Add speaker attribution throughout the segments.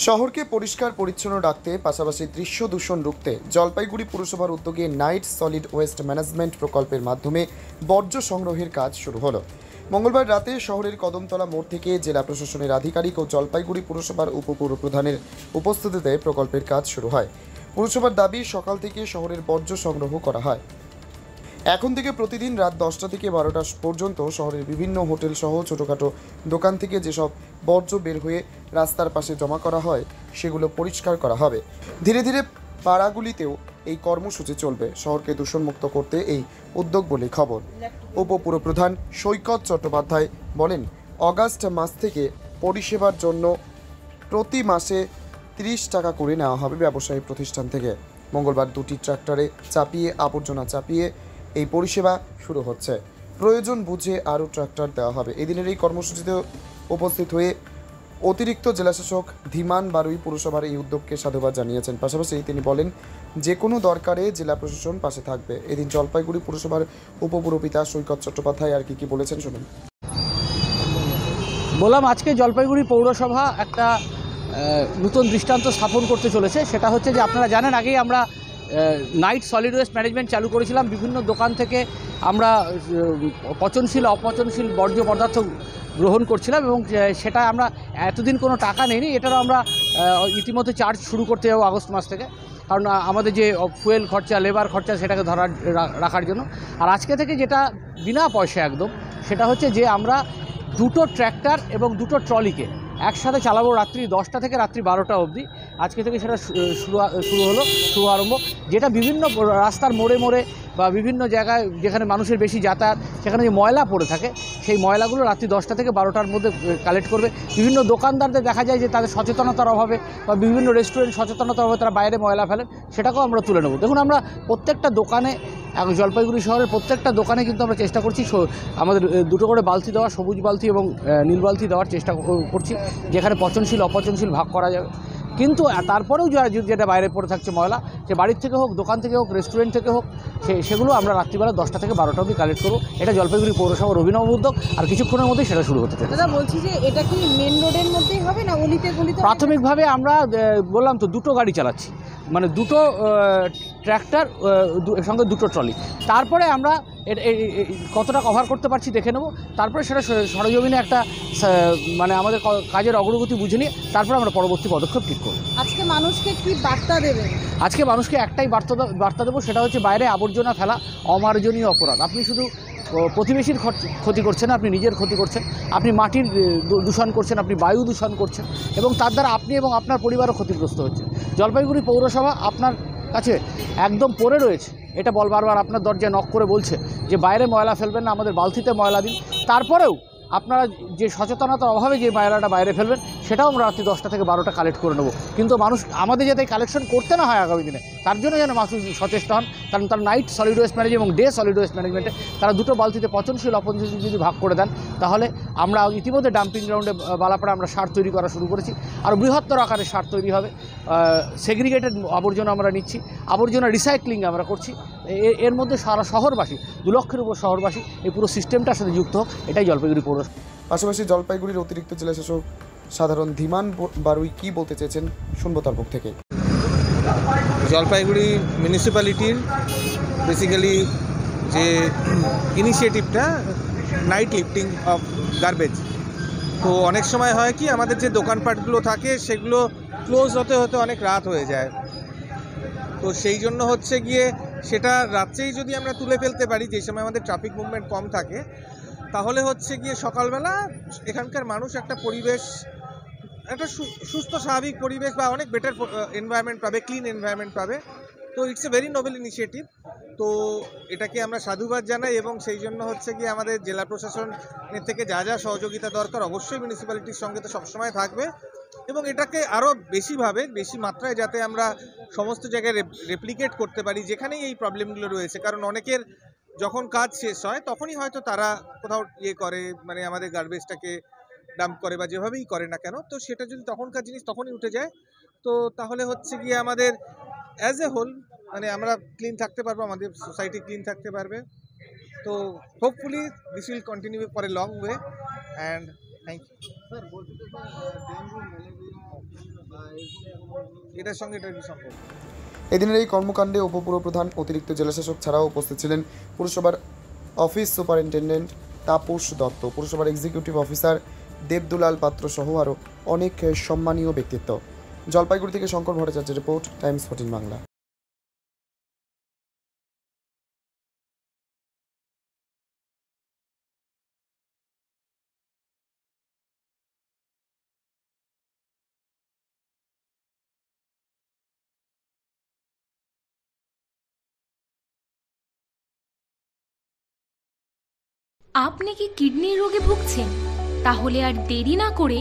Speaker 1: শহরকে পরিষ্কার পরিচ্ছন্ন রাখতে পাশাপাশি দৃশ্য দূষণ রুখতে জলপাইগুড়ি পুরসভার উদ্যোগে নাইট সলিড ওয়েস্ট ম্যানেজমেন্ট প্রকল্পের মাধ্যমে বর্জ্য সংগ্রহের কাজ শুরু হলো। মঙ্গলবার রাতে শহরের কদমতলা মোড় থেকে জেলা প্রশাসনের আধিকারিক ও জলপাইগুড়ি পুরসভার উপপুরপ্রধানের উপস্থিতিতে প্রকল্পের কাজ শুরু হয়। পুরসভার দাবি, সকাল থেকে শহরের বর্জ্য সংগ্রহ করা হয়। এখন থেকে প্রতিদিন রাত 10টা থেকে 12টা পর্যন্ত শহরের বিভিন্ন হোটেল সহ ছোটোখাটো দোকান থেকে যেসব বর্জ্য বের হয়ে রাস্তার পাশে জমা করা হয় সেগুলো পরিষ্কার করা হবে। ধীরে ধীরে পাড়াগুলিতেও এই কর্মসূচি চলবে। শহরকে দূষণমুক্ত করতে এই উদ্যোগ বলে খবর। উপপুরপ্রধান সৈকত চট্টোপাধ্যায় বলেন, অগাস্ট মাস থেকে পরিষেবার জন্য প্রতি মাসে 30 টাকা করে নেওয়া হবে ব্যবসায়ী প্রতিষ্ঠান থেকে। মঙ্গলবার 2টি ট্রাক্টরে চাপিয়ে আবর্জনা চাপিয়ে এই পরিষেবা শুরু হচ্ছে। প্রয়োজন বুঝে আরও ট্রাক্টর দেওয়া হবে। এদিনের এই কর্মসূচিতে উপস্থিত হয়ে অতিরিক্ত জেলাশাসক ধীমান বারুই পুরসভার এই উদ্যোগকে সাধুবাদ জানিয়েছেন। পাশাপাশি তিনি বলেন, যে কোনো দরকারে জেলা প্রশাসন পাশে থাকবে। এদিন জলপাইগুড়ি পুরসভার উপপুরপিতা সৈকত চট্টোপাধ্যায় আর কি বলেছেন শুনুন।
Speaker 2: বললাম, আজকে জলপাইগুড়ি পৌরসভা একটা নতুন দৃষ্টান্ত স্থাপন করতে চলেছে। সেটা হচ্ছে যে আপনারা জানেন, আগেই আমরা নাইট সলিড ওয়েস্ট ম্যানেজমেন্ট চালু করেছিলাম। বিভিন্ন দোকান থেকে আমরা পচনশীল অপচনশীল বর্জ্য পদার্থ গ্রহণ করছিলাম এবং সেটা আমরা এতদিন কোনো টাকা নেইনি। এটারও আমরা ইতিমধ্যে চার্জ শুরু করতে যাবো আগস্ট মাস থেকে, কারণ আমাদের যে ফুয়েল খরচা, লেবার খরচা, সেটাকে রাখার জন্য। আর আজকে থেকে যেটা বিনা পয়সা একদম, সেটা হচ্ছে যে আমরা 2টো ট্র্যাক্টর এবং 2টো ট্রলিকে একসাথে চালাবো রাত্রি 10টা থেকে রাত্রি 12টা অবধি। আজকে থেকে সেটা শুভারম্ভ, যেটা বিভিন্ন রাস্তার মোড়ে মোড়ে বা বিভিন্ন জায়গায় যেখানে মানুষের বেশি যাতায়াত, সেখানে যে ময়লা পড়ে থাকে, সেই ময়লাগুলো রাত্রি 10টা থেকে 12টার মধ্যে কালেক্ট করবে। বিভিন্ন দোকানদারদের দেখা যায় যে তাদের সচেতনতার অভাবে বা বিভিন্ন রেস্টুরেন্ট সচেতনতার অভাবে তারা বাইরে ময়লা ফেলেন, সেটাকেও আমরা তুলে নেব। দেখুন, আমরা প্রত্যেকটা দোকানে, জলপাইগুড়ি শহরের প্রত্যেকটা দোকানে কিন্তু আমরা চেষ্টা করছি আমাদের 2টো করে বালতি দেওয়া, সবুজ বালতি এবং নীল বালতি দেওয়ার চেষ্টা করছি, যেখানে পচনশীল অপচনশীল ভাগ করা যাবে। কিন্তু তারপরেও যেটা বাইরে পড়ে থাকছে ময়লা, সে বাড়ির থেকে হোক, দোকান থেকে হোক, রেস্টুরেন্ট থেকে হোক, সেগুলো আমরা রাত্রিবেলা 10টা থেকে 12টা অবধি কালেক্ট করবো। এটা জলপাইগুড়ি পৌরসভার অভিনব উদ্যোগ, আর কিছুক্ষণের মধ্যেই সেটা শুরু হতে চলেছে।
Speaker 3: দাদা, বলছি যে এটা কি মেন রোডের মধ্যেই হবে না অলিতে গলিতে?
Speaker 2: প্রাথমিকভাবে আমরা বললাম তো 2টো গাড়ি চালাচ্ছি, মানে 2টো ট্র্যাক্টর সঙ্গে 2টো ট্রলি। তারপরে আমরা কতটা কভার করতে পারছি দেখে নেব। তারপরে সেটা সরজমিনে একটা মানে আমাদের কাজের অগ্রগতি বুঝে নিয়ে তারপরে আমরা পরবর্তী পদক্ষেপ ঠিক করব।
Speaker 3: আজকে মানুষকে কি বার্তা দেবেন?
Speaker 2: আজকে মানুষকে একটাই বার্তা দেবো, সেটা হচ্ছে বাইরে আবর্জনা ফেলা অমার্জনীয় অপরাধ। আপনি শুধু প্রতিবেশীর ক্ষতি করছেন, আপনি নিজের ক্ষতি করছেন, আপনি মাটির দূষণ করছেন, আপনি বায়ু দূষণ করছেন, এবং তার দ্বারা আপনি এবং আপনার পরিবারও ক্ষতিগ্রস্ত হচ্ছে। জলপাইগুড়ি পৌরসভা আপনার কাছে একদম পড়ে রয়েছে, এটা বারবার আপনার দরজায় নক করে বলছে যে বাইরে ময়লা ফেলবেন না, আমাদের বালতিতে ময়লা দিন। তারপরেও আপনারা যে সচেতনতার অভাবে যে ময়লাটা বাইরে ফেলবেন, সেটাও আমরা রাত্রি 10টা থেকে 12টা কালেক্ট করে নেব। কিন্তু মানুষ আমাদের যাতে কালেকশন করতে না হয় আগামী দিনে, তার জন্য যেন মানুষ সচেষ্ট হন। কারণ তার নাইট সলিড ওয়েস্ট ম্যানেজমেন্ট এবং ডে সলিড ওয়েস্ট ম্যানেজমেন্টে তারা 2টো বালতিতে পচনশীল অপচনশীল যদি ভাগ করে দেন, তাহলে আমরা ইতিমধ্যে ডাম্পিং গ্রাউন্ডে বালাপাড়া আমরা সার তৈরি করা শুরু করেছি। আর বৃহত্তর আকারে সার তৈরি হবে। সেগ্রিগেটেড আবর্জনা আমরা নিচ্ছি, আবর্জনা রিসাইক্লিং আমরা করছি। এর মধ্যে সারা শহরবাসী, 2 লক্ষের উপর শহরবাসী এই পুরো সিস্টেমটার সাথে যুক্ত হোক, এটাই জলপাইগুড়ি পৌরসভা।
Speaker 1: পাশাপাশি জলপাইগুড়ির অতিরিক্ত জেলাশাসক সাধারণ ধীমান বারুই কি বলতে চেয়েছেন শুনবো তার মুখ থেকে।
Speaker 4: জলপাইগুড়ি মিউনিসিপ্যালিটির বেসিক্যালি যে ইনিশিয়েটিভটা নাইট লিফটিং অফ গার্বেজ, তো অনেক সময় হয় কি, আমাদের যে দোকানপাটগুলো থাকে সেগুলো ক্লোজ হতে হতে অনেক রাত হয়ে যায়। তো সেই জন্য হচ্ছে গিয়ে সেটা রাত্রেই যদি আমরা তুলে ফেলতে পারি, যে সময় আমাদের ট্রাফিক মুভমেন্ট কম থাকে, তাহলে হচ্ছে গিয়ে সকালবেলা এখানকার মানুষ একটা পরিবেশ, একটা সুস্থ স্বাভাবিক পরিবেশ বা অনেক বেটার এনভায়রনমেন্ট পাবে, ক্লিন এনভায়রনমেন্ট পাবে। তো it's a very Nobel initiative. তো এটাকে আমরা সাধুবাদ জানাই, এবং সেই জন্য হচ্ছে গিয়ে আমাদের জেলা প্রশাসনের থেকে যা যা সহযোগিতা দরকার অবশ্যই মিউনিসিপ্যালিটির সঙ্গে তো সবসময় থাকবে, এবং এটাকে আরও বেশি মাত্রায় যাতে আমরা সমস্ত জায়গায় রেপ্লিকেট করতে পারি যেখানেই এই প্রবলেমগুলো রয়েছে। কারণ অনেকের যখন কাজ শেষ হয় তখনই হয়তো তারা কোথাও করে, মানে আমাদের গার্বেজটাকে ডাম্প করে বা যেভাবেই করে না কেন, তো সেটা যদি তখনকার জিনিস তখনই উঠে যায়, তো তাহলে হচ্ছে গিয়ে আমাদের অ্যাজ এ হোল মানে আমরা ক্লিন থাকতে পারবো, আমাদের সোসাইটি ক্লিন থাকতে পারবে। তো hopefully this will continue for a long way, and thank you. এটার সঙ্গে এটার কি সম্পর্ক?
Speaker 1: এদিনের এই কর্মকাণ্ডে উপপুরপ্রধান, অতিরিক্ত জেলাশাসক ছাড়াও উপস্থিত ছিলেন পুরসভার অফিস সুপারিনটেন্ডেন্ট তাপস দত্ত, পুরসভার এক্সিকিউটিভ অফিসার দেবদুলাল পাত্র সহ আরও অনেক সম্মানীয় ব্যক্তিত্ব। জলপাইগুড়ি থেকে শঙ্কর ভট্টাচার্যের রিপোর্ট, টাইমস 14 বাংলা।
Speaker 5: আপনি কি কিডনির রোগে ভুগছেন? তাহলে আর দেরি না করে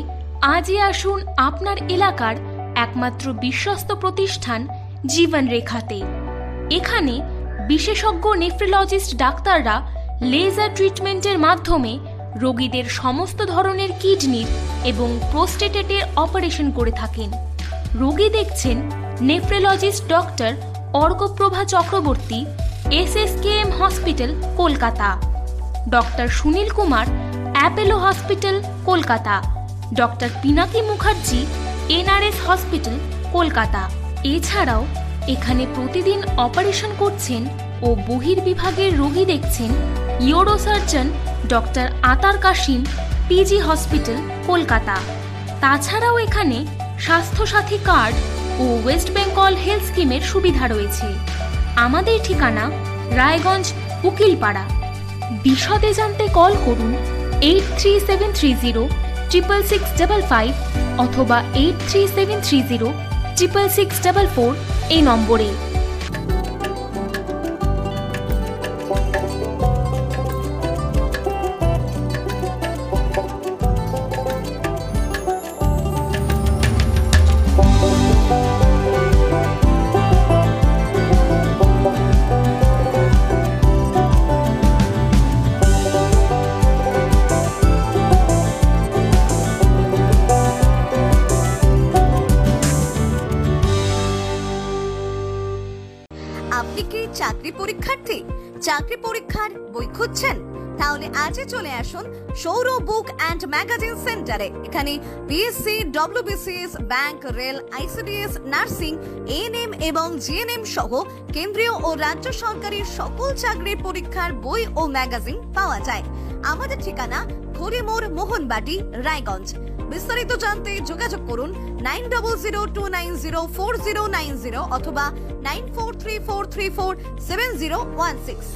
Speaker 5: আজই আসুন আপনার এলাকার একমাত্র বিশ্বস্ত প্রতিষ্ঠান জীবন রেখাতে। এখানে বিশেষজ্ঞ নেফ্রোলজিস্ট ডাক্তাররা লেজার ট্রিটমেন্টের মাধ্যমে রোগীদের সমস্ত ধরনের কিডনির এবং প্রোস্টেটেটের অপারেশন করে থাকেন। রোগী দেখছেন nephrologist doctor Arkaprava Chakraborty, SSKM hospital, Kolkata. Doctor Sunil Kumar, Apollo hospital, Kolkata. Doctor Pinaki Mukherjee, NRS hospital, Kolkata. এছাড়াও এখানে প্রতিদিন অপারেশন করছেন ও বহির্বিভাগের রোগী দেখছেন ইউরোসার্জন ডক্টর আতার কাশিম, PG হসপিটাল, কলকাতা। তাছাড়াও এখানে স্বাস্থ্যসাথী কার্ড ও ওয়েস্ট বেঙ্গল হেলথ স্কিমের সুবিধা রয়েছে। আমাদের ঠিকানা রায়গঞ্জ, উকিলপাড়া। বিশদে জানতে কল করুন 8373066655 অথবা 8373066644 এই নম্বরে।
Speaker 6: আপনি কি চাকরি পরীক্ষার্থী? চাকরি পরীক্ষার বই খুঁজছেন? তাহলে আজই চলে আসুন সৌরভ বুক অ্যান্ড ম্যাগাজিন সেন্টারে। এখানে BSc, WBCS, bank, rail, ICDS, nursing, ANM এবং GNM সহ কেন্দ্রীয় ও রাজ্য সরকারি সকল চাকরির পরীক্ষার বই ও ম্যাগাজিন পাওয়া যায়। আমাদের ঠিকানা ঘড়িমোড়, মোহনবাটি, রায়গঞ্জ। বিস্তারিত জানতে যোগাযোগ করুন 9002904090 অথবা 9434347016।